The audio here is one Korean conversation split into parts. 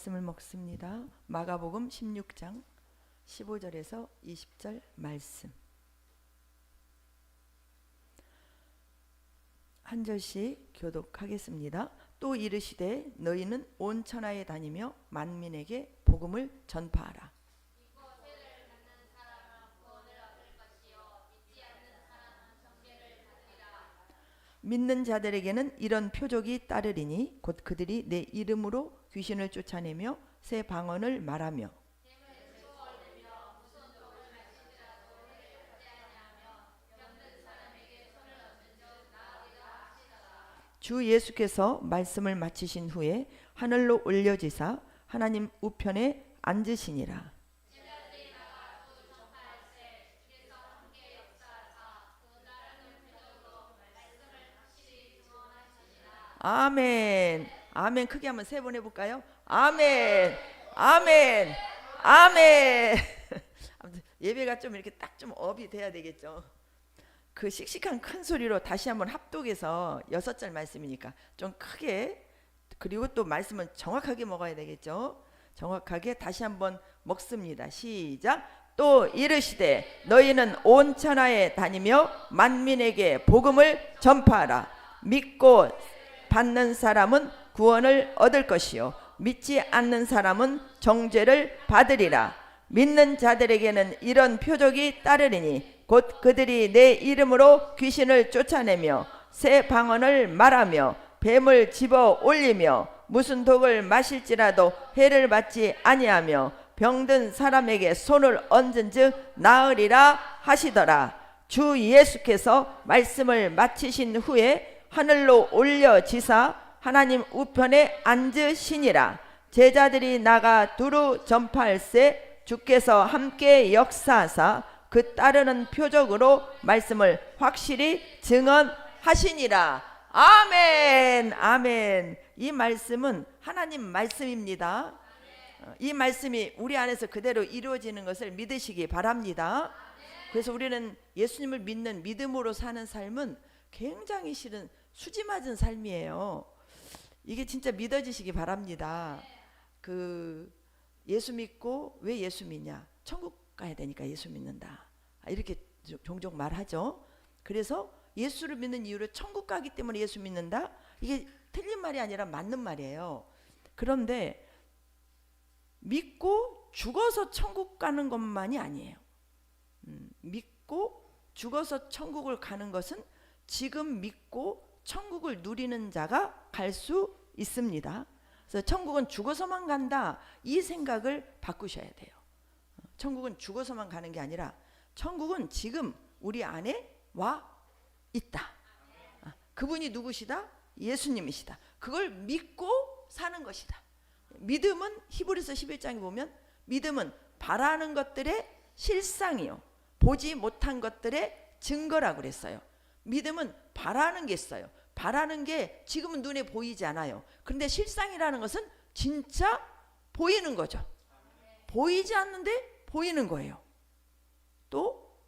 말씀을 먹습니다. 마가복음 16장 15절에서 20절 말씀. 한 절씩 교독하겠습니다. 또 이르시되 너희는 온 천하에 다니며 만민에게 복음을 전파하라. 믿는 자들에게는 이런 표적이 따르리니 곧 그들이 내 이름으로 귀신을 쫓아내며 새 방언을 말하며 주 예수께서 말씀을 마치신 후에 하늘로 올려지사 하나님 우편에 앉으시니라. 아멘. 아멘. 크게 한번 세 번 해볼까요? 아멘. 아멘. 아멘. 예배가 좀 이렇게 딱 좀 업이 돼야 되겠죠. 그 씩씩한 큰 소리로 다시 한번 합독해서 6절 말씀이니까 좀 크게, 그리고 또 말씀은 정확하게 먹어야 되겠죠. 정확하게 다시 한번 먹습니다. 시작. 또 이르시되 너희는 온 천하에 다니며 만민에게 복음을 전파하라. 믿고 받는 사람은 구원을 얻을 것이요 믿지 않는 사람은 정죄를 받으리라. 믿는 자들에게는 이런 표적이 따르리니 곧 그들이 내 이름으로 귀신을 쫓아내며 새 방언을 말하며 뱀을 집어 올리며 무슨 독을 마실지라도 해를 받지 아니하며 병든 사람에게 손을 얹은즉 나으리라 하시더라. 주 예수께서 말씀을 마치신 후에 하늘로 올려지사 하나님 우편에 앉으시니라. 제자들이 나가 두루 전파할세 주께서 함께 역사하사 그 따르는 표적으로 말씀을 확실히 증언하시니라. 아멘. 아멘. 이 말씀은 하나님 말씀입니다. 이 말씀이 우리 안에서 그대로 이루어지는 것을 믿으시기 바랍니다. 그래서 우리는 예수님을 믿는 믿음으로 사는 삶은 굉장히 실은 수지 맞은 삶이에요. 이게 진짜 믿어지시기 바랍니다. 그 예수 믿고 왜 예수 믿냐? 천국 가야 되니까 예수 믿는다. 이렇게 종종 말하죠. 그래서 예수를 믿는 이유로 천국 가기 때문에 예수 믿는다. 이게 틀린 말이 아니라 맞는 말이에요. 그런데 믿고 죽어서 천국 가는 것만이 아니에요. 믿고 죽어서 천국을 가는 것은 지금 믿고 천국을 누리는 자가 갈 수 있습니다. 그래서 천국은 죽어서만 간다, 이 생각을 바꾸셔야 돼요. 천국은 죽어서만 가는 게 아니라 천국은 지금 우리 안에 와 있다. 그분이 누구시다? 예수님이시다. 그걸 믿고 사는 것이다. 믿음은 히브리서 11장에 보면 믿음은 바라는 것들의 실상이요 보지 못한 것들의 증거라고 그랬어요. 믿음은 바라는 게 있어요. 바라는 게 지금은 눈에 보이지 않아요. 그런데 실상이라는 것은 진짜 보이는 거죠. 보이지 않는데 보이는 거예요. 또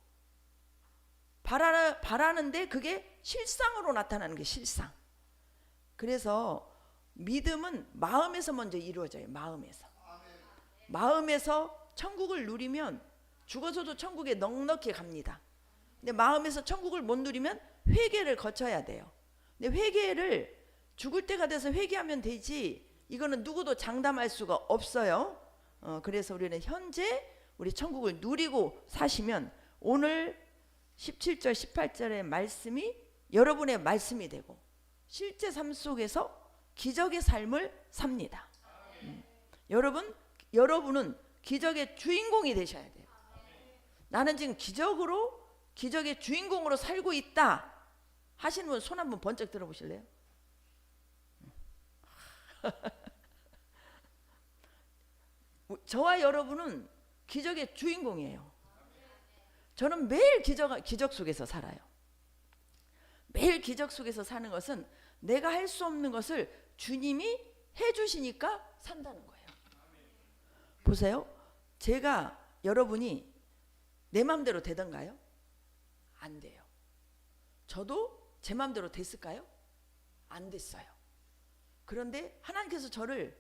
바라는데 그게 실상으로 나타나는 게 실상. 그래서 믿음은 마음에서 먼저 이루어져요. 마음에서 천국을 누리면 죽어서도 천국에 넉넉히 갑니다. 근데 마음에서 천국을 못 누리면 회개를 거쳐야 돼요. 근데 회개를 죽을 때가 돼서 회개하면 되지, 이거는 누구도 장담할 수가 없어요. 그래서 우리는 현재 우리 천국을 누리고 사시면 오늘 17절 18절의 말씀이 여러분의 말씀이 되고 실제 삶 속에서 기적의 삶을 삽니다. 여러분은 기적의 주인공이 되셔야 돼요. 나는 지금 기적의 주인공으로 살고 있다 하시는 분 손 한번 번쩍 들어보실래요? 저와 여러분은 기적의 주인공이에요. 저는 매일 기적 속에서 살아요. 매일 기적 속에서 사는 것은 내가 할 수 없는 것을 주님이 해주시니까 산다는 거예요. 보세요. 여러분이 내 맘대로 되던가요? 안 돼요. 저도 제 맘대로 됐을까요? 안 됐어요. 그런데 하나님께서 저를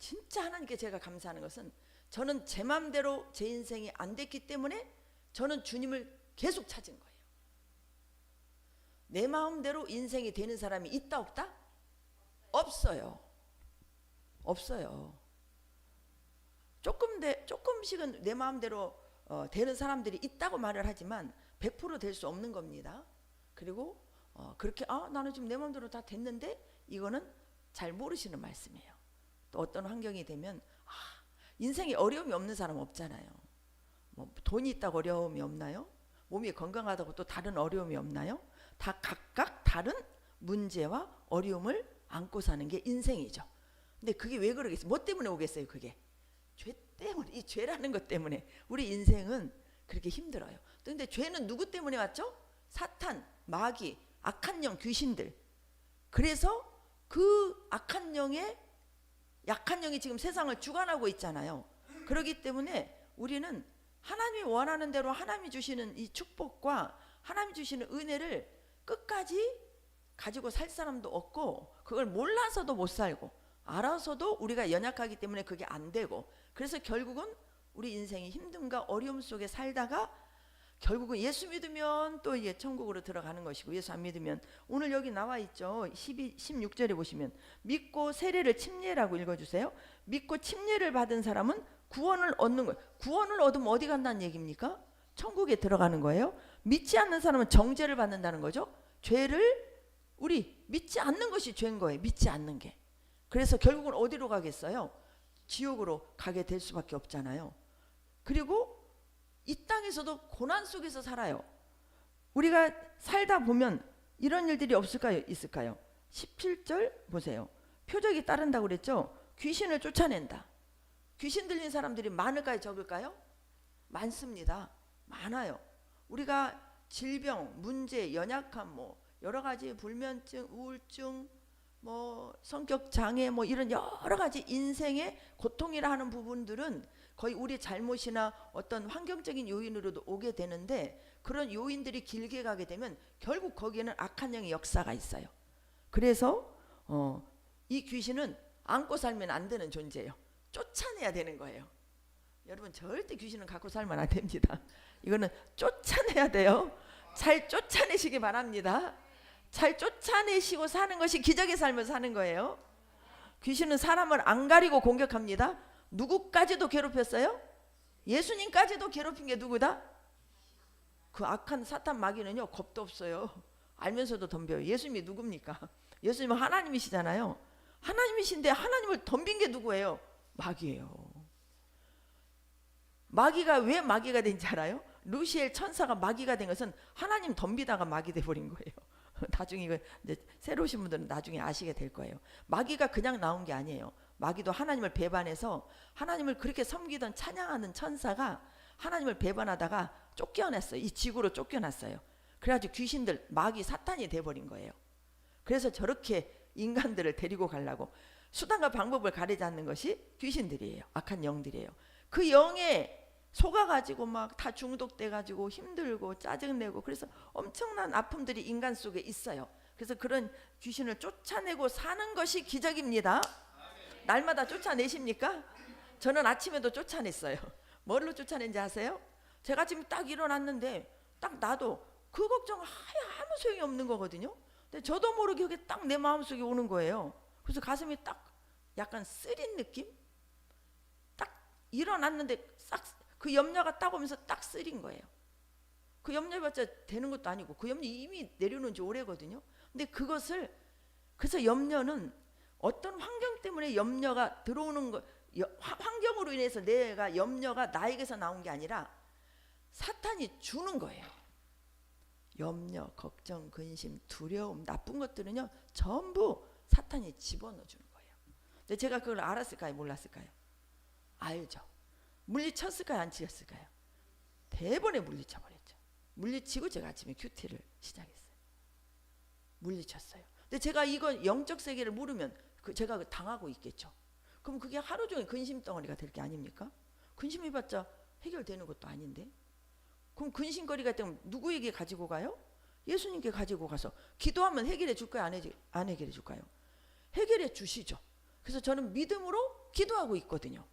진짜 하나님께 제가 감사하는 것은 저는 제 마음대로 제 인생이 안 됐기 때문에 저는 주님을 계속 찾은 거예요. 내 마음대로 인생이 되는 사람이 있다 없다? 없어요. 없어요. 조금씩은 내 마음대로 되는 사람들이 있다고 말을 하지만 100% 될 수 없는 겁니다. 그리고 그렇게 나는 지금 내 마음대로 다 됐는데, 이거는 잘 모르시는 말씀이에요. 또 어떤 환경이 되면 인생에 어려움이 없는 사람 없잖아요. 뭐 돈이 있다고 어려움이 없나요? 몸이 건강하다고 또 다른 어려움이 없나요? 다 각각 다른 문제와 어려움을 안고 사는 게 인생이죠. 근데 그게 왜 그러겠어요? 뭐 때문에 오겠어요? 그게 죄 때문에, 이 죄라는 것 때문에 우리 인생은 그렇게 힘들어요. 근데 죄는 누구 때문에 왔죠? 사탄, 마귀, 악한 영, 귀신들. 그래서 그 악한 영의 약한 영이 지금 세상을 주관하고 있잖아요. 그렇기 때문에 우리는 하나님이 원하는 대로 하나님이 주시는 이 축복과 하나님이 주시는 은혜를 끝까지 가지고 살 사람도 없고, 그걸 몰라서도 못 살고, 알아서도 우리가 연약하기 때문에 그게 안 되고, 그래서 결국은 우리 인생이 힘듦과 어려움 속에 살다가 결국은 예수 믿으면 또 이제 천국으로 들어가는 것이고, 예수 안 믿으면, 오늘 여기 나와 있죠. 16절에 보시면 믿고 세례를 침례라고 읽어주세요. 믿고 침례를 받은 사람은 구원을 얻는 거예요. 구원을 얻으면 어디 간다는 얘기입니까? 천국에 들어가는 거예요. 믿지 않는 사람은 정죄를 받는다는 거죠. 죄를 우리 믿지 않는 것이 죄인 거예요. 믿지 않는 게. 그래서 결국은 어디로 가겠어요? 지옥으로 가게 될 수밖에 없잖아요. 그리고 이 땅에서도 고난 속에서 살아요. 우리가 살다 보면 이런 일들이 없을까요? 있을까요? 17절 보세요. 표적이 따른다고 그랬죠? 귀신을 쫓아낸다. 귀신 들린 사람들이 많을까요? 적을까요? 많습니다. 많아요. 우리가 질병, 문제, 연약함, 뭐 여러 가지 불면증, 우울증, 뭐 성격 장애, 뭐 이런 여러 가지 인생의 고통이라 하는 부분들은 거의 우리 잘못이나 어떤 환경적인 요인으로도 오게 되는데, 그런 요인들이 길게 가게 되면 결국 거기에는 악한 영의 역사가 있어요. 그래서 이 귀신은 안고 살면 안 되는 존재예요. 쫓아내야 되는 거예요. 여러분 절대 귀신은 갖고 살면 안 됩니다. 이거는 쫓아내야 돼요. 잘 쫓아내시기 바랍니다. 잘 쫓아내시고 사는 것이 기적의 삶을 사는 거예요. 귀신은 사람을 안 가리고 공격합니다. 누구까지도 괴롭혔어요? 예수님까지도 괴롭힌 게 누구다? 그 악한 사탄 마귀는요, 겁도 없어요. 알면서도 덤벼요. 예수님이 누굽니까? 예수님은 하나님이시잖아요. 하나님이신데 하나님을 덤빈 게 누구예요? 마귀예요. 마귀가 왜 마귀가 된지 알아요? 루시엘 천사가 마귀가 된 것은 하나님 덤비다가 마귀 돼버린 거예요. 나중에 이거 이제 새로 오신 분들은 나중에 아시게 될 거예요. 마귀가 그냥 나온 게 아니에요. 마귀도 하나님을 배반해서, 하나님을 그렇게 섬기던 찬양하는 천사가 하나님을 배반하다가 쫓겨났어요. 이 지구로 쫓겨났어요. 그래가지고 귀신들, 마귀, 사탄이 돼버린 거예요. 그래서 저렇게 인간들을 데리고 가려고 수단과 방법을 가리지 않는 것이 귀신들이에요. 악한 영들이에요. 그 영에 속아가지고 막 다 중독돼가지고 힘들고 짜증내고, 그래서 엄청난 아픔들이 인간 속에 있어요. 그래서 그런 귀신을 쫓아내고 사는 것이 기적입니다. 날마다 쫓아내십니까? 저는 아침에도 쫓아냈어요. 뭘로 쫓아낸지 아세요? 제가 지금 딱 일어났는데 딱 나도 그 걱정 아무 소용이 없는 거거든요. 근데 저도 모르게 그게 딱 내 마음속에 오는 거예요. 그래서 가슴이 딱 약간 쓰린 느낌? 딱 일어났는데 싹 그 염려가 딱 오면서 딱 쓰린 거예요. 그 염려해봤자 되는 것도 아니고, 그 염려 이미 내려놓은 지 오래거든요. 근데 그것을, 그래서 염려는 어떤 환경 때문에 염려가 들어오는 거, 환경으로 인해서 내가 염려가 나에게서 나온 게 아니라 사탄이 주는 거예요. 염려, 걱정, 근심, 두려움, 나쁜 것들은요 전부 사탄이 집어넣어 주는 거예요. 근데 제가 그걸 알았을까요? 몰랐을까요? 알죠. 물리쳤을까요? 안 치셨을까요? 대번에 물리쳐 버렸죠. 물리치고 제가 아침에 큐티를 시작했어요. 물리쳤어요. 근데 제가 이건 영적 세계를 모르면 제가 당하고 있겠죠. 그럼 그게 하루 종일 근심 덩어리가 될 게 아닙니까? 근심해봤자 해결되는 것도 아닌데. 그럼 근심거리가 되면 누구에게 가지고 가요? 예수님께 가지고 가서 기도하면 해결해 줄까요? 안 해결해 줄까요? 해결해 주시죠. 그래서 저는 믿음으로 기도하고 있거든요.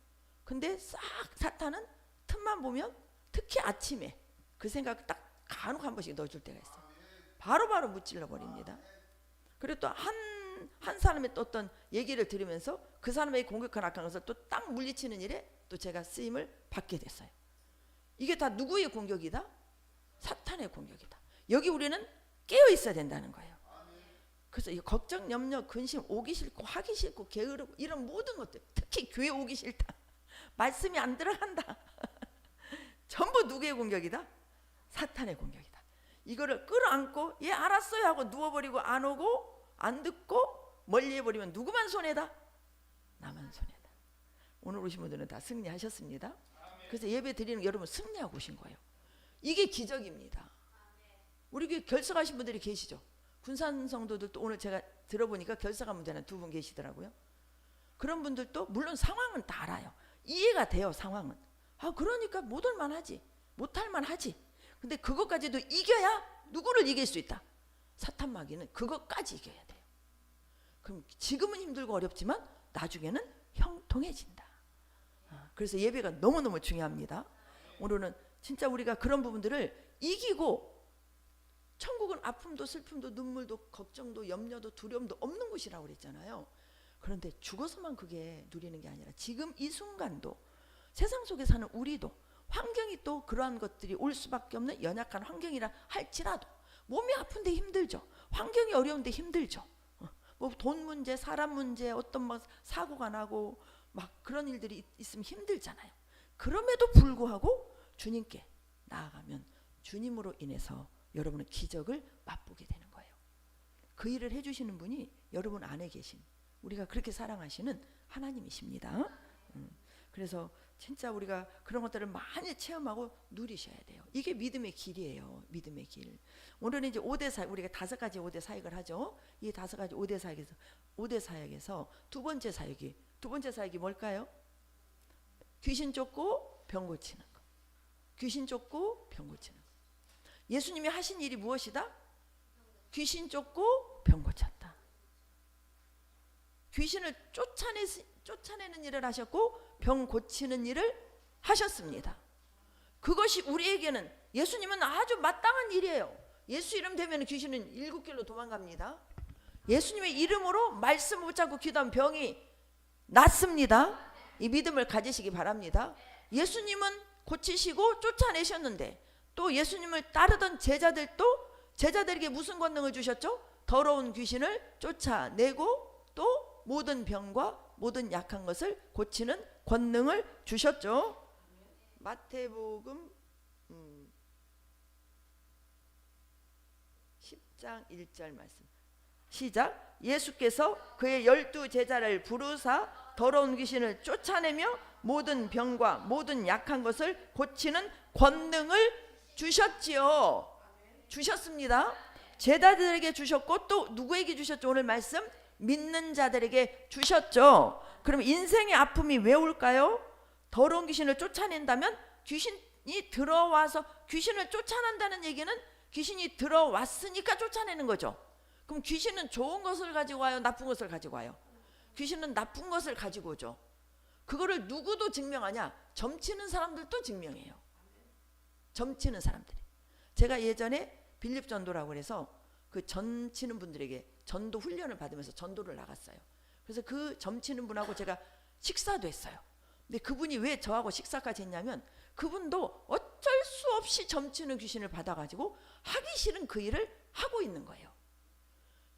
근데 싹 사탄은 틈만 보면 특히 아침에 그 생각 딱 간혹 한 번씩 넣어줄 때가 있어요. 바로바로 무찔러 버립니다. 그리고 또 한 사람의 또 어떤 얘기를 들으면서 그 사람에게 공격한 악한 것을 또 딱 물리치는 일에 또 제가 쓰임을 받게 됐어요. 이게 다 누구의 공격이다? 사탄의 공격이다. 여기 우리는 깨어 있어야 된다는 거예요. 그래서 이 걱정, 염려, 근심, 오기 싫고 하기 싫고 게으르고 이런 모든 것들, 특히 교회 오기 싫다, 말씀이 안 들어간다 전부 누구의 공격이다? 사탄의 공격이다. 이거를 끌어안고 예 알았어요 하고 누워버리고 안 오고 안 듣고 멀리 해버리면 누구만 손해다? 나만 손해다. 오늘 오신 분들은 다 승리하셨습니다. 그래서 예배 드리는 여러분 승리하고 오신 거예요. 이게 기적입니다. 우리 교회 결석하신 분들이 계시죠. 군산 성도들도 오늘 제가 들어보니까 결석한 분들은 2분 계시더라고요. 그런 분들도 물론 상황은 다 알아요. 이해가 돼요. 상황은. 그러니까 못할 만하지, 못할 만하지. 근데 그것까지도 이겨야 누구를 이길 수 있다? 사탄 마귀는 그것까지 이겨야 돼요. 그럼 지금은 힘들고 어렵지만 나중에는 형통해진다. 그래서 예배가 너무너무 중요합니다. 오늘은 진짜 우리가 그런 부분들을 이기고, 천국은 아픔도 슬픔도 눈물도 걱정도 염려도 두려움도 없는 곳이라고 그랬잖아요. 그런데 죽어서만 그게 누리는 게 아니라 지금 이 순간도 세상 속에 사는 우리도 환경이 또 그러한 것들이 올 수밖에 없는 연약한 환경이라 할지라도 몸이 아픈데 힘들죠. 환경이 어려운데 힘들죠. 뭐 돈 문제, 사람 문제, 어떤 막 사고가 나고 막 그런 일들이 있으면 힘들잖아요. 그럼에도 불구하고 주님께 나아가면 주님으로 인해서 여러분은 기적을 맛보게 되는 거예요. 그 일을 해주시는 분이 여러분 안에 계신, 우리가 그렇게 사랑하시는 하나님이십니다. 그래서 진짜 우리가 그런 것들을 많이 체험하고 누리셔야 돼요. 이게 믿음의 길이에요. 믿음의 길. 오늘은 이제 5대 사역, 우리가 5가지 5대 사역을 하죠. 이 5가지 5대 사역에서 두 번째 사역이 뭘까요? 귀신 쫓고 병 고치는 거. 귀신 쫓고 병 고치는 거. 예수님이 하신 일이 무엇이다? 귀신 쫓고 병 고쳤다. 귀신을 쫓아내는 일을 하셨고 병 고치는 일을 하셨습니다. 그것이 우리에게는, 예수님은 아주 마땅한 일이에요. 예수 이름 되면 귀신은 7길로 도망갑니다. 예수님의 이름으로 말씀 붙잡고 기도하면 병이 낫습니다. 이 믿음을 가지시기 바랍니다. 예수님은 고치시고 쫓아내셨는데 또 예수님을 따르던 제자들에게 무슨 권능을 주셨죠? 더러운 귀신을 쫓아내고 또 모든 병과 모든 약한 것을 고치는 권능을 주셨죠. 마태복음 10장 1절 말씀 시작. 예수께서 그의 12제자를 부르사 더러운 귀신을 쫓아내며 모든 병과 모든 약한 것을 고치는 권능을 주셨지요. 주셨습니다. 제자들에게 주셨고 또 누구에게 주셨죠? 오늘 말씀 믿는 자들에게 주셨죠. 그럼 인생의 아픔이 왜 올까요? 더러운 귀신을 쫓아낸다면 귀신이 들어와서, 귀신을 쫓아낸다는 얘기는 귀신이 들어왔으니까 쫓아내는 거죠. 그럼 귀신은 좋은 것을 가지고 와요? 나쁜 것을 가지고 와요? 귀신은 나쁜 것을 가지고 오죠. 그거를 누구도 증명하냐? 점치는 사람들도 증명해요. 점치는 사람들이. 제가 예전에 빌립 전도라고 그래서 그 점치는 분들에게 전도 훈련을 받으면서 전도를 나갔어요. 그래서 그 점치는 분하고 제가 식사도 했어요. 근데 그분이 왜 저하고 식사까지 했냐면 그분도 어쩔 수 없이 점치는 귀신을 받아가지고 하기 싫은 그 일을 하고 있는 거예요.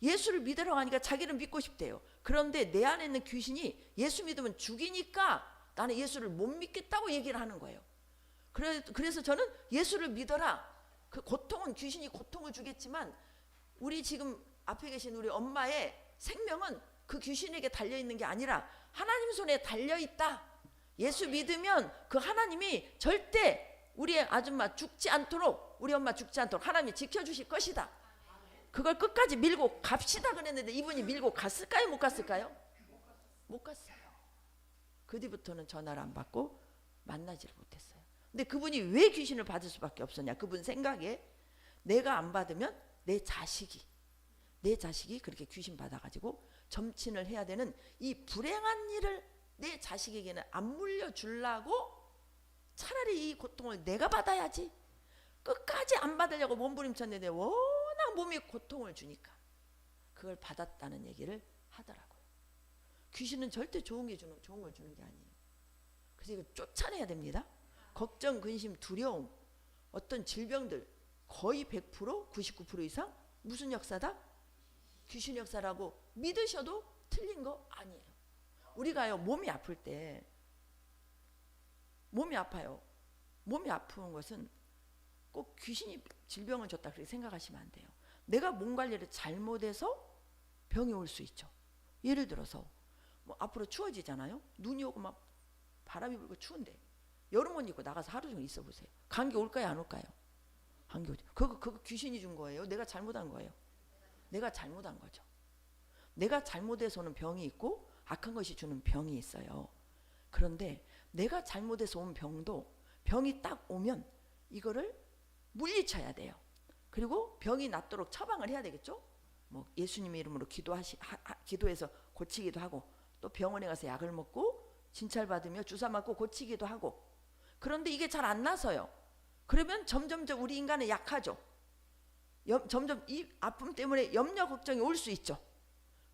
예수를 믿으러 가니까 자기는 믿고 싶대요. 그런데 내 안에 있는 귀신이 예수 믿으면 죽이니까 나는 예수를 못 믿겠다고 얘기를 하는 거예요. 그래서 저는 예수를 믿어라. 그 고통은, 귀신이 고통을 주겠지만 우리 지금 앞에 계신 우리 엄마의 생명은 그 귀신에게 달려있는 게 아니라 하나님 손에 달려있다. 예수 믿으면 그 하나님이 절대 우리 아줌마 죽지 않도록, 우리 엄마 죽지 않도록 하나님이 지켜주실 것이다. 그걸 끝까지 밀고 갑시다 그랬는데 이분이 밀고 갔을까요? 못 갔을까요? 못 갔어요. 그 뒤부터는 전화를 안 받고 만나지를 못했어요. 근데 그분이 왜 귀신을 받을 수밖에 없었냐? 그분 생각에 내가 안 받으면 내 자식이 그렇게 귀신 받아가지고 점친을 해야 되는 이 불행한 일을 내 자식에게는 안 물려주려고 차라리 이 고통을 내가 받아야지 끝까지 안 받으려고 몸부림쳤는데 워낙 몸이 고통을 주니까 그걸 받았다는 얘기를 하더라고요. 귀신은 절대 좋은 걸 주는 게 아니에요. 그래서 이거 쫓아내야 됩니다. 걱정, 근심, 두려움, 어떤 질병들 거의 100%, 99% 이상 무슨 역사다? 귀신 역사라고 믿으셔도 틀린 거 아니에요. 우리가요 몸이 아플 때 몸이 아파요. 몸이 아픈 것은 꼭 귀신이 질병을 줬다 그렇게 생각하시면 안 돼요. 내가 몸 관리를 잘못해서 병이 올 수 있죠. 예를 들어서 뭐 앞으로 추워지잖아요. 눈이 오고 막 바람이 불고 추운데 여름 옷 입고 나가서 하루 종일 있어 보세요. 감기 올까요 안 올까요? 감기 오죠. 그거 귀신이 준 거예요? 내가 잘못한 거예요? 내가 잘못한 거죠. 내가 잘못해서는 병이 있고 악한 것이 주는 병이 있어요. 그런데 내가 잘못해서 온 병도 병이 딱 오면 이거를 물리쳐야 돼요. 그리고 병이 낫도록 처방을 해야 되겠죠. 뭐 예수님의 이름으로 기도해서 고치기도 하고 또 병원에 가서 약을 먹고 진찰받으며 주사 맞고 고치기도 하고. 그런데 이게 잘 안 나서요. 그러면 점점 우리 인간은 약하죠. 점점 이 아픔 때문에 염려 걱정이 올 수 있죠.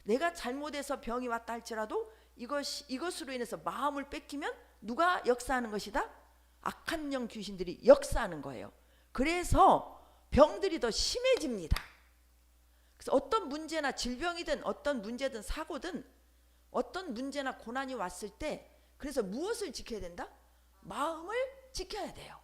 내가 잘못해서 병이 왔다 할지라도 이것으로 인해서 마음을 뺏기면 누가 역사하는 것이다? 악한 영 귀신들이 역사하는 거예요. 그래서 병들이 더 심해집니다. 그래서 어떤 문제나 질병이든 어떤 문제든 사고든 어떤 문제나 고난이 왔을 때 그래서 무엇을 지켜야 된다? 마음을 지켜야 돼요.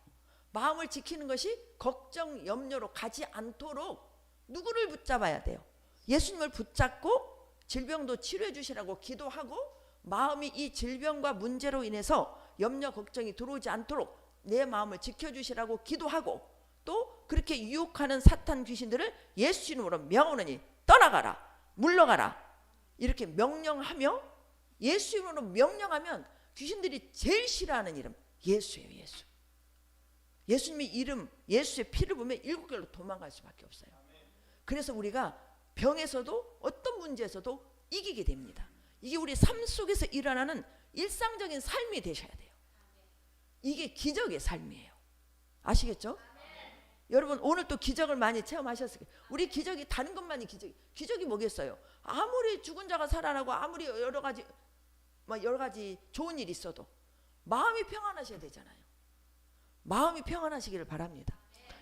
마음을 지키는 것이 걱정, 염려로 가지 않도록 누구를 붙잡아야 돼요? 예수님을 붙잡고 질병도 치료해 주시라고 기도하고 마음이 이 질병과 문제로 인해서 염려, 걱정이 들어오지 않도록 내 마음을 지켜주시라고 기도하고 또 그렇게 유혹하는 사탄 귀신들을 예수 이름으로 명하노니 떠나가라, 물러가라 이렇게 명령하며 예수 이름으로 명령하면 귀신들이 제일 싫어하는 이름 예수예요. 예수. 예수님의 이름, 예수의 피를 보면 일곱 개로 도망갈 수밖에 없어요. 그래서 우리가 병에서도 어떤 문제에서도 이기게 됩니다. 이게 우리 삶 속에서 일어나는 일상적인 삶이 되셔야 돼요. 이게 기적의 삶이에요. 아시겠죠? 여러분 오늘 또 기적을 많이 체험하셨을 거예요. 우리 기적이 다른 것만이 기적이 뭐겠어요? 아무리 죽은 자가 살아나고 아무리 여러 가지 좋은 일이 있어도 마음이 평안하셔야 되잖아요. 마음이 평안하시기를 바랍니다.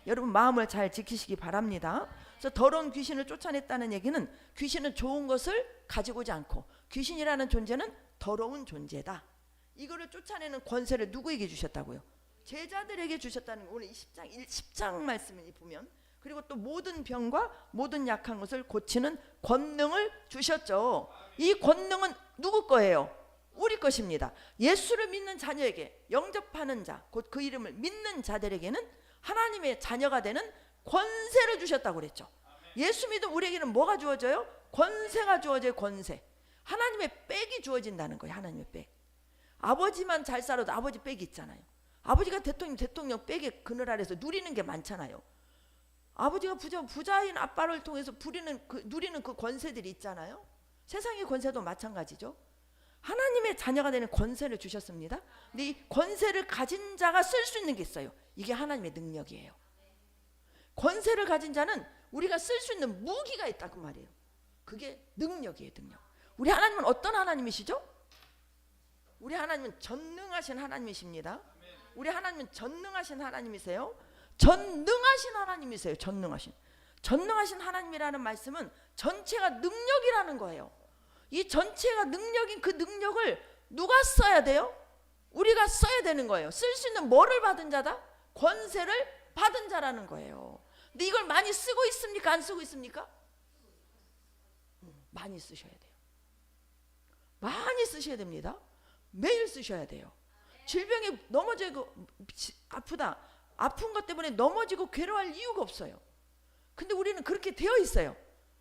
여러분 마음을 잘 지키시기 바랍니다. 그래서 더러운 귀신을 쫓아냈다는 얘기는 귀신은 좋은 것을 가지고 오지 않고 귀신이라는 존재는 더러운 존재다. 이거를 쫓아내는 권세를 누구에게 주셨다고요? 제자들에게 주셨다는 오늘 10장 말씀을 보면 그리고 또 모든 병과 모든 약한 것을 고치는 권능을 주셨죠. 이 권능은 누구 거예요? 우리 것입니다. 예수를 믿는 자녀에게 영접하는 자, 곧 그 이름을 믿는 자들에게는 하나님의 자녀가 되는 권세를 주셨다고 그랬죠. 예수 믿은 우리에게는 뭐가 주어져요? 권세가 주어져요. 권세. 하나님의 빽이 주어진다는 거예요. 하나님의 빽. 아버지만 잘 살아도 아버지 빽이 있잖아요. 아버지가 대통령 빽의 그늘 아래서 누리는 게 많잖아요. 아버지가 부자인 아빠를 통해서 누리는 그 권세들이 있잖아요. 세상의 권세도 마찬가지죠. 하나님의 자녀가 되는 권세를 주셨습니다. 근데 이 권세를 가진 자가 쓸 수 있는 게 있어요. 이게 하나님의 능력이에요. 권세를 가진 자는 우리가 쓸 수 있는 무기가 있다고 말이에요. 그게 능력이에요. 능력. 우리 하나님은 어떤 하나님이시죠? 우리 하나님은 전능하신 하나님이십니다. 우리 하나님은 전능하신 하나님이세요. 전능하신 하나님이세요. 전능하신 하나님이라는 말씀은 전체가 능력이라는 거예요. 이 전체가 능력인 그 능력을 누가 써야 돼요? 우리가 써야 되는 거예요. 쓸 수 있는 뭐를 받은 자다? 권세를 받은 자라는 거예요. 근데 이걸 많이 쓰고 있습니까? 안 쓰고 있습니까? 많이 쓰셔야 돼요. 많이 쓰셔야 됩니다. 매일 쓰셔야 돼요. 질병에 넘어지고 아프다. 아픈 것 때문에 넘어지고 괴로워할 이유가 없어요. 근데 우리는 그렇게 되어 있어요.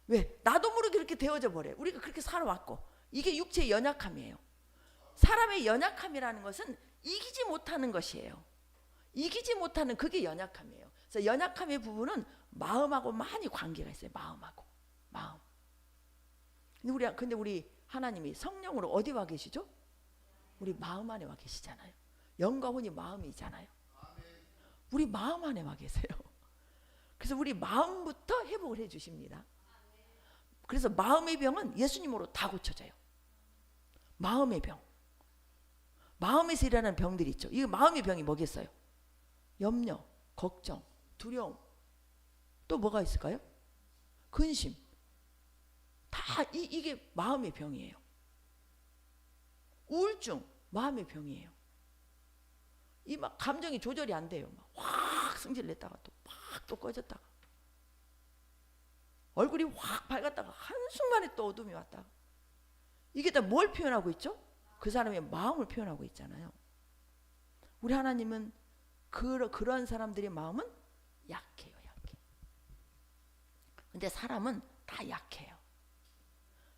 왜? 나도 모르게 그렇게 되어져 버려요. 우리가 그렇게 살아왔고. 이게 육체의 연약함이에요. 사람의 연약함이라는 것은 이기지 못하는 것이에요. 이기지 못하는 그게 연약함이에요. 그래서 연약함의 부분은 마음하고 많이 관계가 있어요. 마음. 근데 우리 하나님이 성령으로 어디 와 계시죠? 우리 마음 안에 와 계시잖아요. 영과 혼이 마음이잖아요. 우리 마음 안에 와 계세요. 그래서 우리 마음부터 회복을 해 주십니다. 그래서 마음의 병은 예수님으로 다 고쳐져요. 마음의 병. 마음에서 일어나는 병들이 있죠. 이 마음의 병이 뭐겠어요? 염려, 걱정, 두려움. 또 뭐가 있을까요? 근심. 다 이게 마음의 병이에요. 우울증, 마음의 병이에요. 이 막 감정이 조절이 안 돼요. 막 확 승질냈다가 또 막 또 꺼졌다가 얼굴이 확 밝았다가 한순간에 또 어둠이 왔다가 이게 다 뭘 표현하고 있죠? 그 사람의 마음을 표현하고 있잖아요. 우리 하나님은 그런 사람들의 마음은 약해요. 약해. 근데 사람은 다 약해요.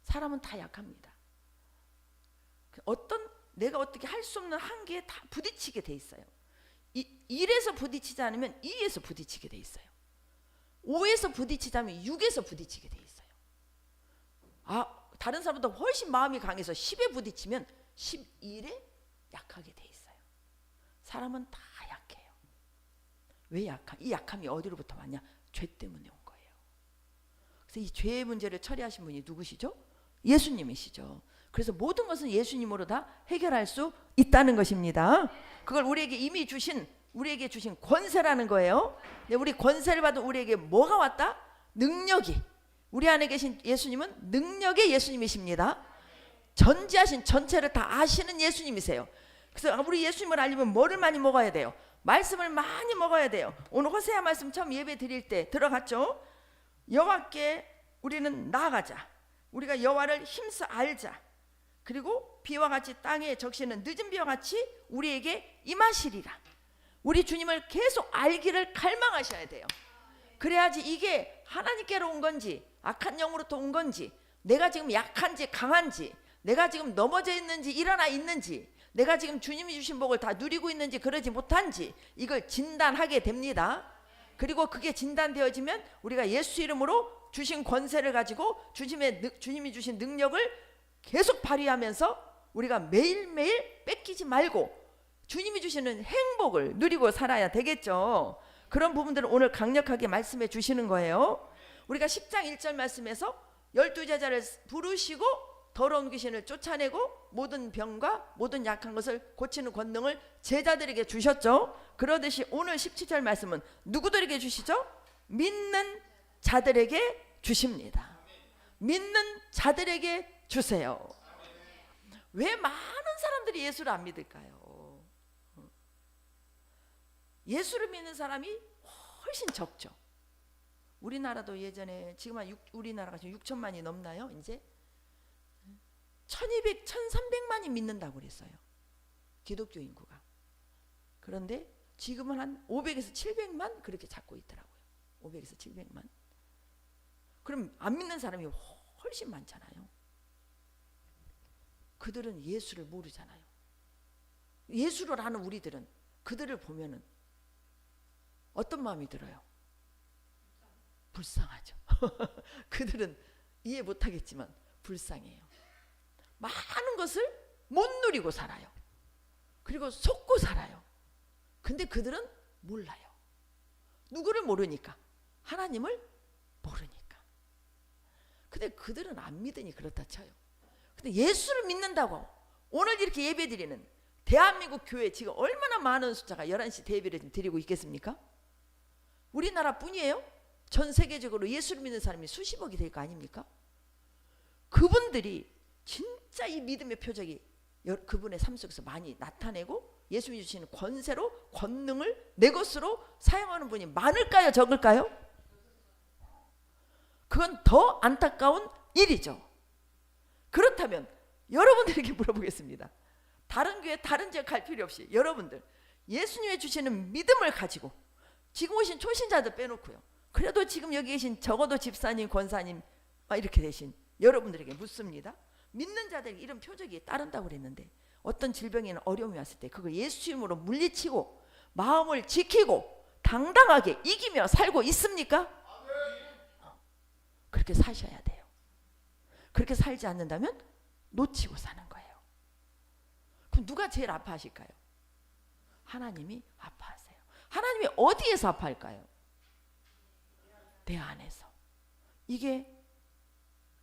사람은 다 약합니다. 내가 어떻게 할 수 없는 한계에 다 부딪히게 돼 있어요. 1에서 부딪히지 않으면 2에서 부딪히게 돼 있어요. 5에서 부딪히지 않으면 6에서 부딪히게 돼 있어요. 다른 사람보다 훨씬 마음이 강해서 10에 부딪히면 11에 약하게 돼 있어요. 사람은 다 약해요. 왜 약한? 이 약함이 어디로부터 왔냐? 죄 때문에 온 거예요. 그래서 이 죄의 문제를 처리하신 분이 누구시죠? 예수님이시죠. 그래서 모든 것은 예수님으로 다 해결할 수 있다는 것입니다. 그걸 우리에게 주신 권세라는 거예요. 우리 권세를 받은 우리에게 뭐가 왔다? 능력이. 우리 안에 계신 예수님은 능력의 예수님이십니다. 전지하신 전체를 다 아시는 예수님이세요. 그래서 우리 예수님을 알려면 뭐를 많이 먹어야 돼요? 말씀을 많이 먹어야 돼요. 오늘 호세아 말씀 처음 예배 드릴 때 들어갔죠? 여호와께 우리는 나아가자. 우리가 여호와를 힘써 알자. 그리고 비와 같이 땅에 적시는 늦은 비와 같이 우리에게 임하시리라. 우리 주님을 계속 알기를 갈망하셔야 돼요. 그래야지 이게 하나님께로 온 건지 악한 영으로부터 온 건지 내가 지금 약한지 강한지 내가 지금 넘어져 있는지 일어나 있는지 내가 지금 주님이 주신 복을 다 누리고 있는지 그러지 못한지 이걸 진단하게 됩니다. 그리고 그게 진단되어지면 우리가 예수 이름으로 주신 권세를 가지고 주님이 주신 능력을 계속 발휘하면서 우리가 매일매일 뺏기지 말고 주님이 주시는 행복을 누리고 살아야 되겠죠. 그런 부분들을 오늘 강력하게 말씀해 주시는 거예요. 우리가 10장 1절 말씀에서 12제자를 부르시고 더러운 귀신을 쫓아내고 모든 병과 모든 약한 것을 고치는 권능을 제자들에게 주셨죠. 그러듯이 오늘 17절 말씀은 누구들에게 주시죠? 믿는 자들에게 주십니다. 믿는 자들에게 주세요. 왜 많은 사람들이 예수를 안 믿을까요? 예수를 믿는 사람이 훨씬 적죠. 우리나라도 예전에 지금 우리나라가 지금 6천만이 넘나요? 이제 1200, 1300만이 믿는다고 그랬어요. 기독교 인구가. 그런데 지금은 한 500에서 700만 그렇게 잡고 있더라고요. 500에서 700만. 그럼 안 믿는 사람이 훨씬 많잖아요. 그들은 예수를 모르잖아요. 예수를 아는 우리들은 그들을 보면은 어떤 마음이 들어요? 불쌍하죠. 그들은 이해 못하겠지만 불쌍해요. 많은 것을 못 누리고 살아요. 그리고 속고 살아요. 근데 그들은 몰라요. 누구를 모르니까? 하나님을 모르니까. 근데 그들은 안 믿으니 그렇다 쳐요. 근데 예수를 믿는다고 오늘 이렇게 예배드리는 대한민국 교회 지금 얼마나 많은 숫자가 11시 대예배를 드리고 있겠습니까? 우리나라 뿐이에요? 전 세계적으로 예수를 믿는 사람이 수십억이 될 거 아닙니까? 그분들이 진짜 이 믿음의 표적이 그분의 삶 속에서 많이 나타내고 예수님이 주시는 권세로 권능을 내 것으로 사용하는 분이 많을까요? 적을까요? 그건 더 안타까운 일이죠. 그렇다면 여러분들에게 물어보겠습니다. 다른 교회 다른 지역 갈 필요 없이 여러분들 예수님이 주시는 믿음을 가지고 지금 오신 초신자들 빼놓고요. 그래도 지금 여기 계신 적어도 집사님, 권사님 이렇게 되신 여러분들에게 묻습니다. 믿는 자들에게 이런 표적이 따른다고 그랬는데 어떤 질병이나 어려움이 왔을 때 그걸 예수 이름으로 물리치고 마음을 지키고 당당하게 이기며 살고 있습니까? 그렇게 사셔야 돼요. 그렇게 살지 않는다면 놓치고 사는 거예요. 그럼 누가 제일 아파하실까요? 하나님이 아파하세요. 하나님이 어디에서 아파할까요? 내 안에서. 이게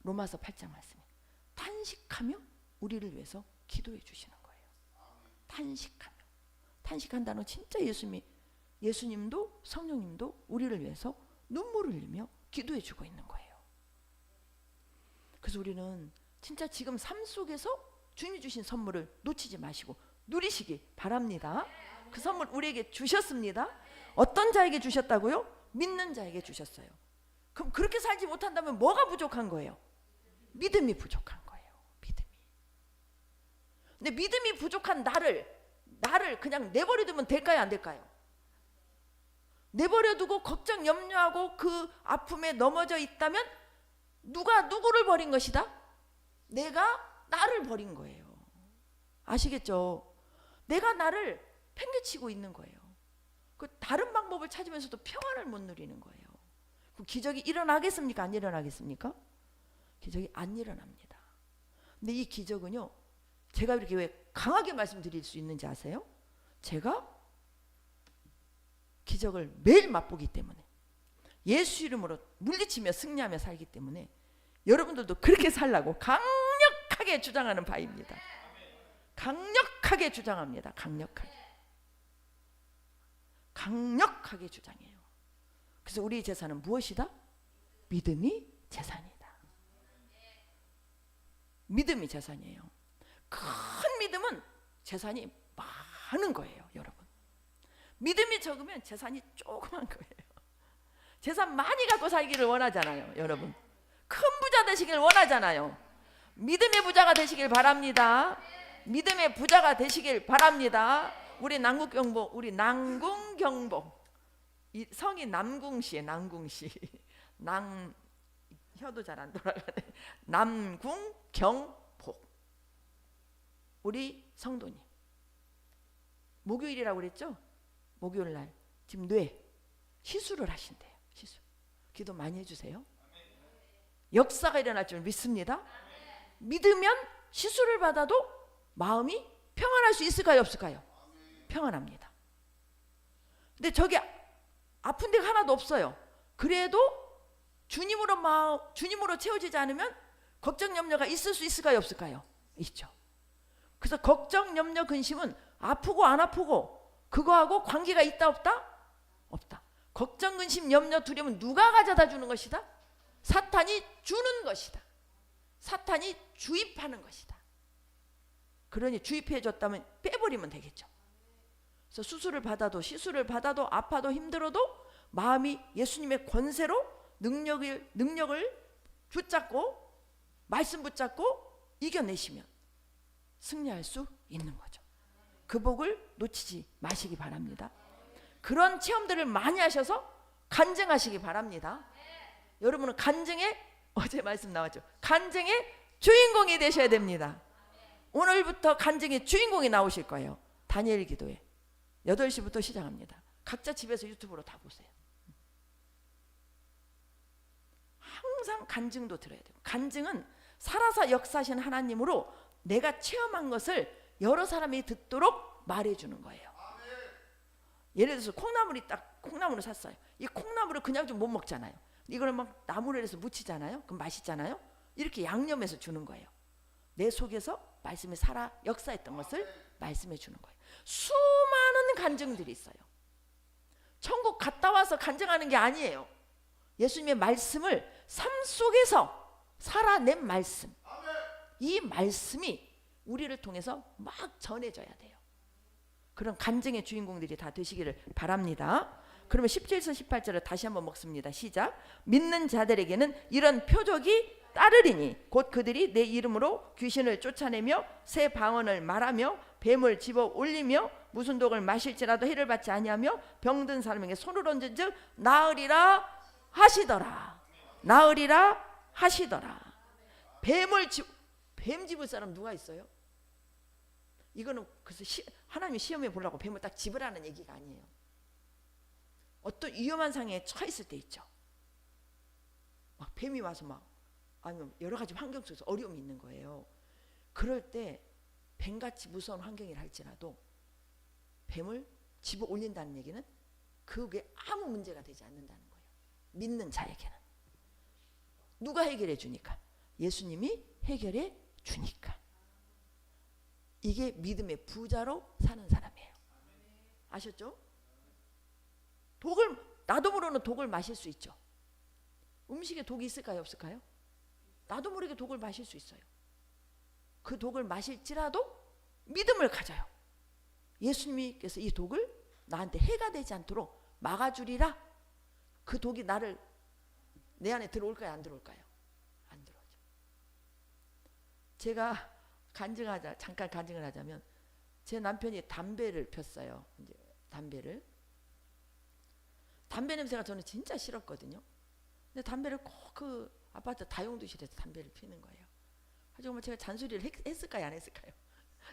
로마서 8장 말씀이에요. 탄식하며 우리를 위해서 기도해 주시는 거예요. 탄식하며. 탄식한다는 진짜 예수님도 성령님도 우리를 위해서 눈물을 흘리며 기도해 주고 있는 거예요. 그래서 우리는 진짜 지금 삶 속에서 주님이 주신 선물을 놓치지 마시고 누리시기 바랍니다. 그 선물 우리에게 주셨습니다. 어떤 자에게 주셨다고요? 믿는 자에게 주셨어요. 그럼 그렇게 살지 못한다면 뭐가 부족한 거예요? 믿음이 부족한 거예요. 믿음이. 근데 믿음이 부족한 나를 그냥 내버려두면 될까요? 안 될까요? 내버려두고 걱정 염려하고 그 아픔에 넘어져 있다면 누가 누구를 버린 것이다? 내가 나를 버린 거예요. 아시겠죠? 내가 나를 팽개치고 있는 거예요. 그 다른 방법을 찾으면서도 평안을 못 누리는 거예요. 그럼 기적이 일어나겠습니까? 안 일어나겠습니까? 기적이 안 일어납니다. 근데 이 기적은요, 제가 이렇게 왜 강하게 말씀드릴 수 있는지 아세요? 제가 기적을 매일 맛보기 때문에, 예수 이름으로 물리치며 승리하며 살기 때문에 여러분들도 그렇게 살라고 강력하게 주장하는 바입니다. 강력하게 주장합니다. 강력하게 주장해요. 그래서 우리 제사는 무엇이다? 믿음이 재산이다. 믿음이 재산이에요. 큰 믿음은 재산이 많은 거예요, 여러분. 믿음이 적으면 재산이 조그만 거예요. 재산 많이 갖고 살기를 원하잖아요, 여러분. 큰 부자 되시길 원하잖아요. 믿음의 부자가 되시길 바랍니다. 믿음의 부자가 되시길 바랍니다. 우리 남궁경복, 이 성이 남궁시에 남궁시. 혀도 잘 안 돌아가네. 남궁경복. 우리 성도님. 목요일이라고 그랬죠? 목요일 날 지금 시술을 하신대요. 시술. 기도 많이 해주세요. 역사가 일어날 줄 믿습니다. 믿으면 시술을 받아도 마음이 평안할 수 있을까요? 없을까요? 평안합니다. 근데 저기 아픈 데가 하나도 없어요. 그래도 주님으로 채워지지 않으면 걱정 염려가 있을 수 있을까요? 없을까요? 있죠. 그래서 걱정 염려 근심은 아프고 안 아프고 그거하고 관계가 있다 없다? 없다. 걱정 근심 염려 두려움은 누가 가져다 주는 것이다? 사탄이 주는 것이다. 사탄이 주입하는 것이다. 그러니 주입해 줬다면 빼버리면 되겠죠. 그래서 수술을 받아도 시술을 받아도 아파도 힘들어도 마음이 예수님의 권세로 능력을 붙잡고 말씀 붙잡고 이겨내시면 승리할 수 있는 거죠. 그 복을 놓치지 마시기 바랍니다. 그런 체험들을 많이 하셔서 간증하시기 바랍니다. 여러분은 간증의 어제 말씀 나왔죠. 간증의 주인공이 되셔야 됩니다. 오늘부터 간증의 주인공이 나오실 거예요. 다니엘 기도회 8시부터 시작합니다. 각자 집에서 유튜브로 다 보세요. 항상 간증도 들어야 돼요. 간증은 살아서 역사하신 하나님으로 내가 체험한 것을 여러 사람이 듣도록 말해주는 거예요. 예를 들어서 콩나물을 샀어요. 이 콩나물을 그냥 좀 못 먹잖아요. 이걸 막 나물을 해서 무치잖아요. 그럼 맛있잖아요. 이렇게 양념해서 주는 거예요. 내 속에서 말씀이 살아 역사했던 것을 말씀해 주는 거예요. 수많은 간증들이 있어요. 천국 갔다 와서 간증하는 게 아니에요. 예수님의 말씀을 삶 속에서 살아낸 말씀. 이 말씀이 우리를 통해서 막 전해져야 돼요. 그런 간증의 주인공들이 다 되시기를 바랍니다. 그러면 17절 18절을 다시 한번 먹습니다. 시작. 믿는 자들에게는 이런 표적이 따르리니 곧 그들이 내 이름으로 귀신을 쫓아내며 새 방언을 말하며 뱀을 집어 올리며 무슨 독을 마실지라도 해를 받지 아니하며 병든 사람에게 손을 얹은즉 나으리라 하시더라. 나으리라 하시더라. 뱀 집을 사람 누가 있어요? 이거는 그래서 하나님이 시험해 보려고 뱀을 딱 집으라는 얘기가 아니에요. 어떤 위험한 상황에 처했을 때 있죠. 막 뱀이 와서 막 아니면 여러 가지 환경 속에서 어려움이 있는 거예요. 그럴 때 뱀같이 무서운 환경이라 할지라도 뱀을 집어 올린다는 얘기는 그게 아무 문제가 되지 않는다는 거예요. 믿는 자에게는. 누가 해결해 주니까? 예수님이 해결해 주니까. 이게 믿음의 부자로 사는 사람이에요. 아셨죠? 나도 모르는 독을 마실 수 있죠. 음식에 독이 있을까요, 없을까요? 나도 모르게 독을 마실 수 있어요. 그 독을 마실지라도 믿음을 가져요. 예수님께서 이 독을 나한테 해가 되지 않도록 막아주리라. 그 독이 내 안에 들어올까요, 안 들어올까요? 안 들어오죠. 제가 잠깐 간증을 하자면, 제 남편이 담배를 폈어요. 이제 담배 냄새가 저는 진짜 싫었거든요. 근데 담배를 꼭 그 아파트 다용도실에서 담배를 피는 거예요. 하지만 제가 잔소리를 했을까요, 안 했을까요?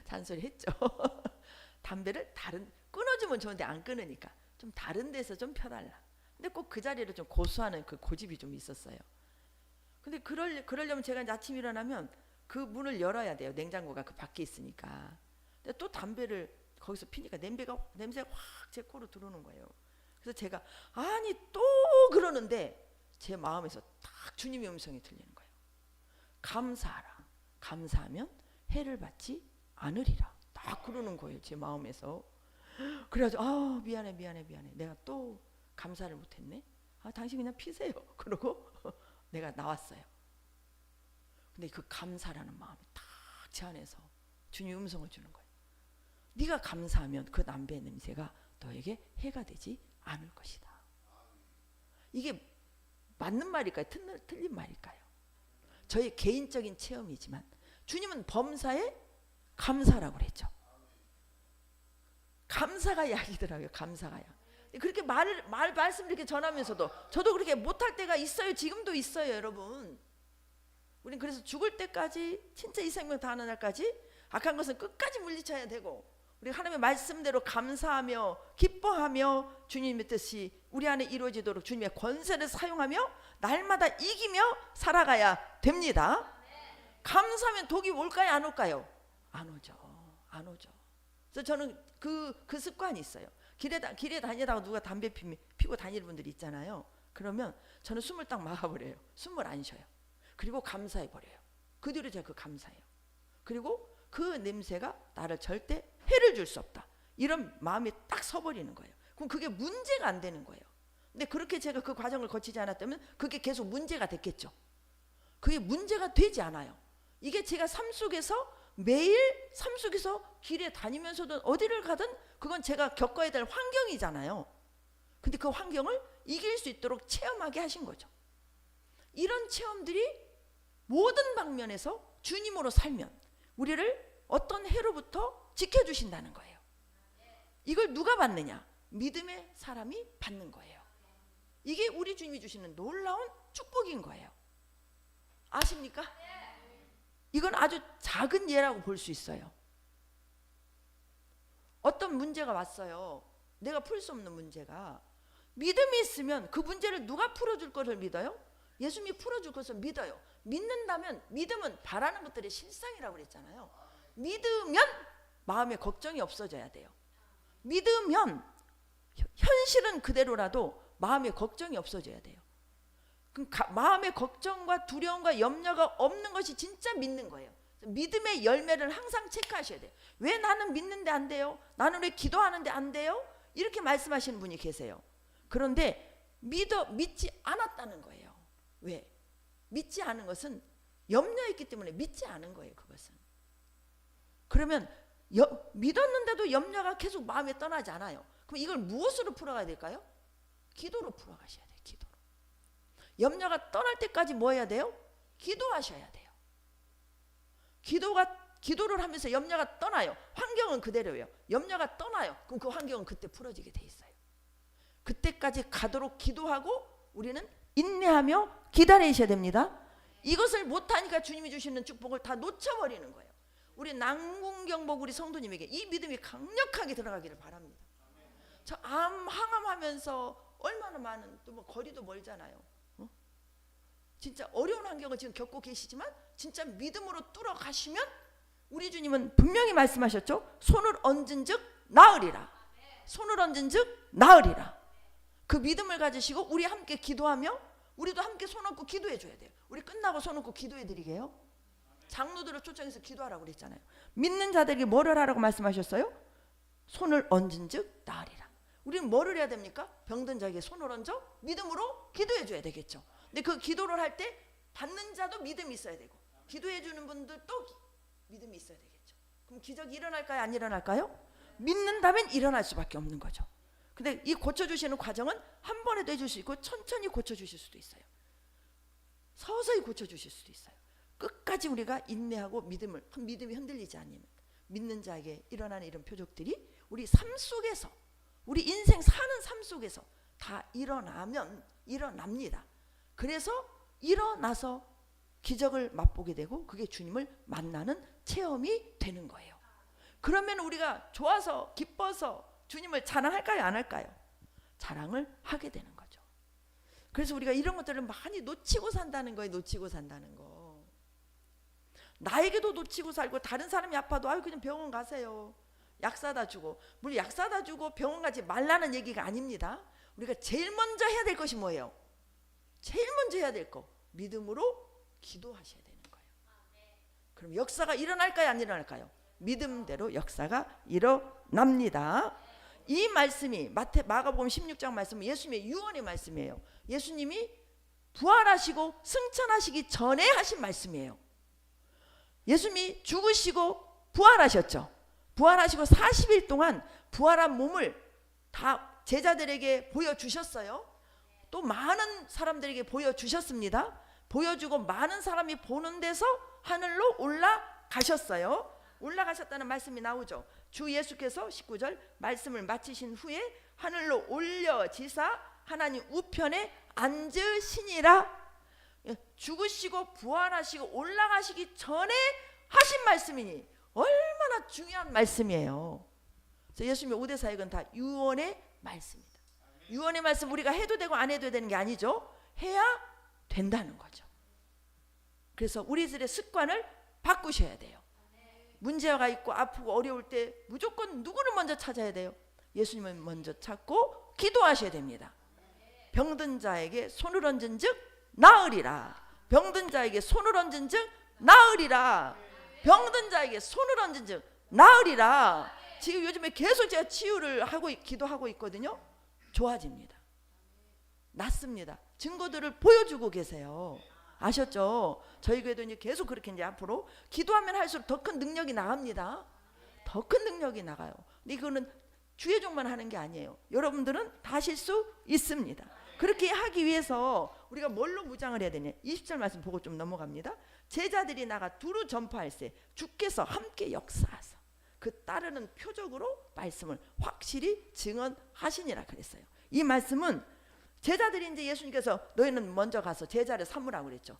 잔소리 했죠. 담배를 끊어주면 좋은데 안 끊으니까 좀 다른 데서 좀 펴달라. 근데 꼭 그 자리를 좀 고수하는 그 고집이 좀 있었어요. 근데 그러려면 제가 이제 아침 일어나면 그 문을 열어야 돼요. 냉장고가 그 밖에 있으니까. 근데 또 담배를 거기서 피니까 냄새가 확 제 코로 들어오는 거예요. 그래서 제가 아니 또 그러는데 제 마음에서 딱 주님의 음성이 들리는 거예요. 감사하라. 감사하면 해를 받지 않으리라. 딱 그러는 거예요, 제 마음에서. 그래가지고 미안해. 내가 또 감사를 못했네. 당신 그냥 피세요. 그러고 내가 나왔어요. 근데 그 감사라는 마음이 딱 제 안에서 주님 음성을 주는 거예요. 네가 감사하면 그 담배 냄새가 너에게 해가 되지 않을 것이다. 이게 맞는 말일까요? 틀린 말일까요? 저의 개인적인 체험이지만 주님은 범사에 감사라고 그랬죠. 감사가 약이더라고요. 감사가 약. 그렇게 말씀을 이렇게 전하면서도 저도 그렇게 못할 때가 있어요. 지금도 있어요, 여러분. 우린 그래서 죽을 때까지, 진짜 이 생명 다하는 날까지 악한 것은 끝까지 물리쳐야 되고, 우리 하나님의 말씀대로 감사하며 기뻐하며 주님의 뜻이 우리 안에 이루어지도록 주님의 권세를 사용하며 날마다 이기며 살아가야 됩니다. 감사하면 독이 올까요, 안 올까요? 안 오죠. 그래서 저는 그 습관이 있어요. 길에 다니다가 누가 담배 피고 다니는 분들이 있잖아요. 그러면 저는 숨을 딱 막아버려요. 숨을 안 쉬어요. 그리고 감사해버려요. 그 뒤로 제가 감사해요. 그리고 그 냄새가 나를 절대 해를 줄 수 없다, 이런 마음이 딱 서버리는 거예요. 그럼 그게 문제가 안 되는 거예요. 근데 그렇게 제가 그 과정을 거치지 않았다면 그게 계속 문제가 됐겠죠. 그게 문제가 되지 않아요. 이게 제가 매일 삶 속에서 길에 다니면서도 어디를 가든 그건 제가 겪어야 될 환경이잖아요. 근데 그 환경을 이길 수 있도록 체험하게 하신 거죠. 이런 체험들이 모든 방면에서 주님으로 살면 우리를 어떤 해로부터 지켜주신다는 거예요. 이걸 누가 받느냐? 믿음의 사람이 받는 거예요. 이게 우리 주님이 주시는 놀라운 축복인 거예요. 아십니까? 이건 아주 작은 예라고 볼 수 있어요. 어떤 문제가 왔어요. 내가 풀 수 없는 문제가. 믿음이 있으면 그 문제를 누가 풀어줄 것을 믿어요? 예수님이 풀어줄 것을 믿어요. 믿는다면, 믿음은 바라는 것들의 실상이라고 그랬잖아요. 믿으면 마음에 걱정이 없어져야 돼요. 믿으면 현실은 그대로라도 마음에 걱정이 없어져야 돼요. 그럼 마음의 걱정과 두려움과 염려가 없는 것이 진짜 믿는 거예요. 믿음의 열매를 항상 체크하셔야 돼요. 왜 나는 믿는데 안 돼요? 나는 왜 기도하는데 안 돼요? 이렇게 말씀하시는 분이 계세요. 그런데 믿지 않았다는 거예요. 왜? 믿지 않은 것은 염려했기 때문에 믿지 않은 거예요. 그것은. 그러면 믿었는데도 염려가 계속 마음에 떠나지 않아요. 그럼 이걸 무엇으로 풀어가야 될까요? 기도로 풀어가셔야 돼요. 기도로. 염려가 떠날 때까지 뭐 해야 돼요? 기도하셔야 돼요. 기도를 하면서 염려가 떠나요. 환경은 그대로예요. 염려가 떠나요. 그럼 그 환경은 그때 풀어지게 돼 있어요. 그때까지 가도록 기도하고 우리는 인내하며 기다리셔야 됩니다. 이것을 못하니까 주님이 주시는 축복을 다 놓쳐버리는 거예요. 우리 난궁경복 우리 성도님에게 이 믿음이 강력하게 들어가기를 바랍니다. 저 항암하면서 얼마나 많은, 또 뭐 거리도 멀잖아요. 진짜 어려운 환경을 지금 겪고 계시지만 진짜 믿음으로 뚫어가시면 우리 주님은 분명히 말씀하셨죠. 손을 얹은 즉 나으리라. 손을 얹은 즉 나으리라. 그 믿음을 가지시고 우리 함께 기도하며 우리도 함께 손 얹고 기도해 줘야 돼요. 우리 끝나고 손 얹고 기도해 드리게요. 장로들을 초청해서 기도하라고 그랬잖아요. 믿는 자들에게 뭐를 하라고 말씀하셨어요? 손을 얹은 즉 나으리라. 우리는 뭐를 해야 됩니까? 병든 자에게 손을 얹어 믿음으로 기도해 줘야 되겠죠. 근데 그 기도를 할 때 받는 자도 믿음이 있어야 되고 기도해 주는 분들도 믿음이 있어야 되겠죠. 그럼 기적이 일어날까요? 안 일어날까요? 믿는다면 일어날 수밖에 없는 거죠. 근데 이 고쳐주시는 과정은 한 번에도 해줄 수 있고 천천히 고쳐주실 수도 있어요. 서서히 고쳐주실 수도 있어요. 끝까지 우리가 인내하고 믿음이 흔들리지 않으면 믿는 자에게 일어나는 이런 표적들이 우리 삶 속에서 우리 인생 사는 삶 속에서 다 일어납니다. 그래서 일어나서 기적을 맛보게 되고 그게 주님을 만나는 체험이 되는 거예요. 그러면 우리가 좋아서 기뻐서 주님을 자랑할까요? 안 할까요? 자랑을 하게 되는 거죠. 그래서 우리가 이런 것들을 많이 놓치고 산다는 거예요. 놓치고 산다는 거. 나에게도 놓치고 살고 다른 사람이 아파도 아유 그냥 병원 가세요. 약 사다 주고. 물론 약 사다 주고 병원 가지 말라는 얘기가 아닙니다. 우리가 제일 먼저 해야 될 것이 뭐예요? 제일 먼저 해야 될 거 믿음으로 기도하셔야 되는 거예요. 그럼 역사가 일어날까요? 안 일어날까요? 믿음대로 역사가 일어납니다. 이 말씀이 마가복음 16장 말씀은 예수님의 유언의 말씀이에요. 예수님이 부활하시고 승천하시기 전에 하신 말씀이에요. 예수님이 죽으시고 부활하셨죠. 부활하시고 40일 동안 부활한 몸을 다 제자들에게 보여주셨어요. 또 많은 사람들에게 보여주셨습니다. 보여주고 많은 사람이 보는 데서 하늘로 올라가셨어요. 올라가셨다는 말씀이 나오죠. 주 예수께서 19절 말씀을 마치신 후에 하늘로 올려지사 하나님 우편에 앉으시니라. 죽으시고 부활하시고 올라가시기 전에 하신 말씀이니 얼마나 중요한 말씀이에요. 그래서 예수님의 5대 사역은 다 유언의 말씀입니다. 유언의 말씀 우리가 해도 되고 안 해도 되는 게 아니죠. 해야 된다는 거죠. 그래서 우리들의 습관을 바꾸셔야 돼요. 문제가 있고 아프고 어려울 때 무조건 누구를 먼저 찾아야 돼요? 예수님을 먼저 찾고 기도하셔야 됩니다. 병든 자에게 손을 얹은 즉 나으리라. 병든 자에게 손을 얹은 즉 나으리라. 병든 자에게 손을 얹은 즉 나으리라. 지금 요즘에 계속 제가 치유를 하고 기도하고 있거든요. 좋아집니다. 낫습니다. 증거들을 보여주고 계세요. 아셨죠? 저희 교회도 이제 계속 그렇게 이제 앞으로 기도하면 할수록 더 큰 능력이 나갑니다. 더 큰 능력이 나가요. 근데 이거는 주의 종만 하는 게 아니에요. 여러분들은 다 하실 수 있습니다. 그렇게 하기 위해서 우리가 뭘로 무장을 해야 되냐? 20절 말씀 보고 좀 넘어갑니다. 제자들이 나가 두루 전파할세 주께서 함께 역사하사 그 따르는 표적으로 말씀을 확실히 증언하시니라 그랬어요. 이 말씀은 제자들이 이제 예수님께서 너희는 먼저 가서 제자를 삼으라고 그랬죠.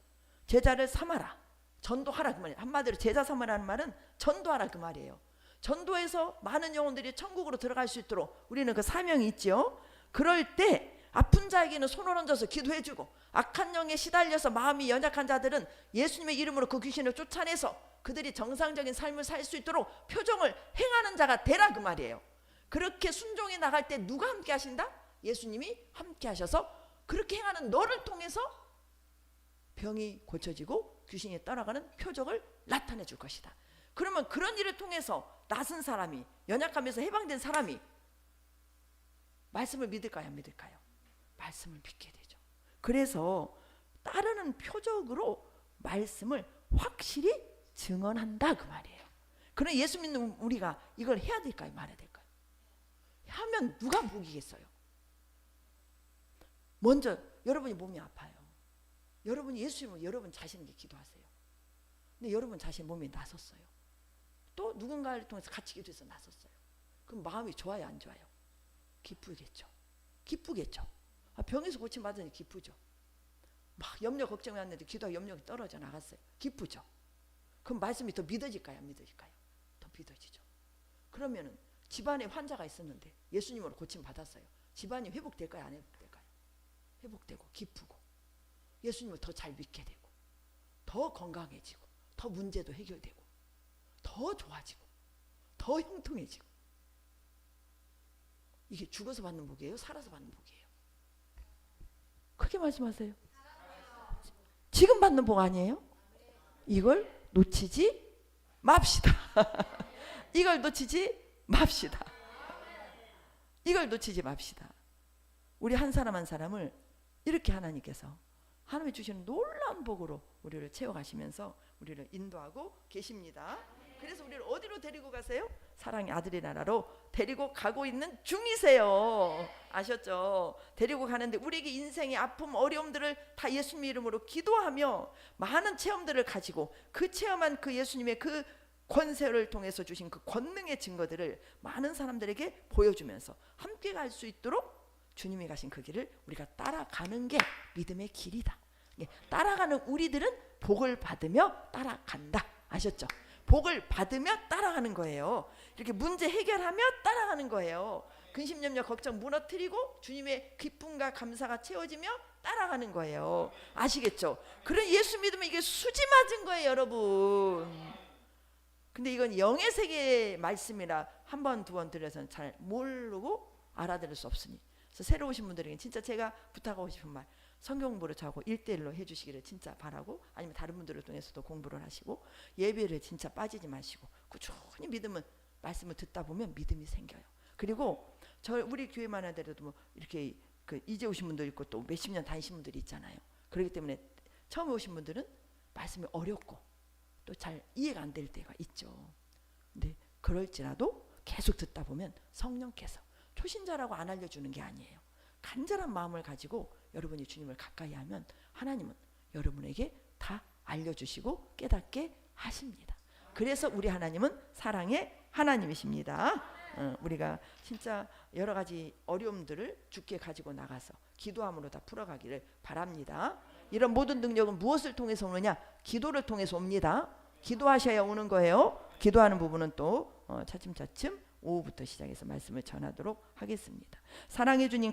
제자를 삼아라. 전도하라 그 말이에요. 한마디로 제자 삼으라는 말은 전도하라 그 말이에요. 전도해서 많은 영혼들이 천국으로 들어갈 수 있도록 우리는 그 사명이 있죠. 그럴 때 아픈 자에게는 손을 얹어서 기도해주고 악한 영에 시달려서 마음이 연약한 자들은 예수님의 이름으로 그 귀신을 쫓아내서 그들이 정상적인 삶을 살 수 있도록 표정을 행하는 자가 되라 그 말이에요. 그렇게 순종해 나갈 때 누가 함께 하신다? 예수님이 함께 하셔서 그렇게 행하는 너를 통해서 병이 고쳐지고 귀신이 떠나가는 표적을 나타내 줄 것이다. 그러면 그런 일을 통해서 낯선 사람이 연약함에서 해방된 사람이 말씀을 믿을까요? 안 믿을까요? 말씀을 믿게 되죠. 그래서 따르는 표적으로 말씀을 확실히 증언한다 그 말이에요. 그럼 예수 믿는 우리가 이걸 해야 될까요? 말아야 될까요? 하면 누가 목이겠어요? 먼저 여러분이 몸이 아파요. 여러분이 예수님을 여러분 자신에게 기도하세요. 근데 여러분 자신 몸이 나섰어요. 또 누군가를 통해서 같이 기도해서 나섰어요. 그럼 마음이 좋아요, 안 좋아요? 기쁘겠죠. 기쁘겠죠. 병에서 고침 받으니 기쁘죠. 막 염려 걱정이 왔는데 기도하고 염려가 떨어져 나갔어요. 기쁘죠. 그럼 말씀이 더 믿어질까요, 안 믿어질까요? 더 믿어지죠. 그러면은 집안에 환자가 있었는데 예수님으로 고침 받았어요. 집안이 회복될까요, 안 회복될까요? 회복되고 기쁘고 예수님을 더 잘 믿게 되고 더 건강해지고 더 문제도 해결되고 더 좋아지고 더 형통해지고. 이게 죽어서 받는 복이에요? 살아서 받는 복이에요? 크게 말씀하세요. 지금 받는 복 아니에요? 이걸 놓치지 맙시다. 이걸 놓치지 맙시다. 이걸 놓치지 맙시다. 우리 한 사람 한 사람을 이렇게 하나님께서 하나님이 주시는 놀라운 복으로 우리를 채워가시면서 우리를 인도하고 계십니다. 그래서 우리를 어디로 데리고 가세요? 사랑의 아들의 나라로 데리고 가고 있는 중이세요. 아셨죠? 데리고 가는데 우리에게 인생의 아픔 어려움들을 다 예수님 이름으로 기도하며 많은 체험들을 가지고 그 체험한 그 예수님의 그 권세를 통해서 주신 그 권능의 증거들을 많은 사람들에게 보여주면서 함께 갈 수 있도록 주님이 가신 그 길을 우리가 따라가는 게 믿음의 길이다. 따라가는 우리들은 복을 받으며 따라간다. 아셨죠? 복을 받으며 따라가는 거예요. 이렇게 문제 해결하며 따라가는 거예요. 근심 염려 걱정 무너뜨리고 주님의 기쁨과 감사가 채워지며 따라가는 거예요. 아시겠죠? 그런 예수 믿으면 이게 수지 맞은 거예요, 여러분. 근데 이건 영의 세계의 말씀이라 한 번 두 번 들어서는 잘 모르고 알아들을 수 없으니, 그래서 새로 오신 분들에게 진짜 제가 부탁하고 싶은 말, 성경 공부를 저하고 1대1로 해주시기를 진짜 바라고, 아니면 다른 분들을 통해서도 공부를 하시고 예배를 진짜 빠지지 마시고 꾸준히 믿음은 말씀을 듣다 보면 믿음이 생겨요. 그리고 우리 교회만 하더라도 뭐 이렇게 그 이제 오신 분도 있고 또 몇십 년 다니신 분들이 있잖아요. 그렇기 때문에 처음 오신 분들은 말씀이 어렵고 또 잘 이해가 안 될 때가 있죠. 근데 그럴지라도 계속 듣다 보면 성령께서, 초신자라고 안 알려주는 게 아니에요. 간절한 마음을 가지고 여러분이 주님을 가까이 하면 하나님은 여러분에게 다 알려주시고 깨닫게 하십니다. 그래서 우리 하나님은 사랑의 하나님이십니다. 우리가 진짜 여러 가지 어려움들을 주께 가지고 나가서 기도함으로 다 풀어가기를 바랍니다. 이런 모든 능력은 무엇을 통해서 오느냐? 기도를 통해서 옵니다. 기도하셔야 오는 거예요. 기도하는 부분은 또 차츰차츰 오후부터 시작해서 말씀을 전하도록 하겠습니다. 사랑해 주님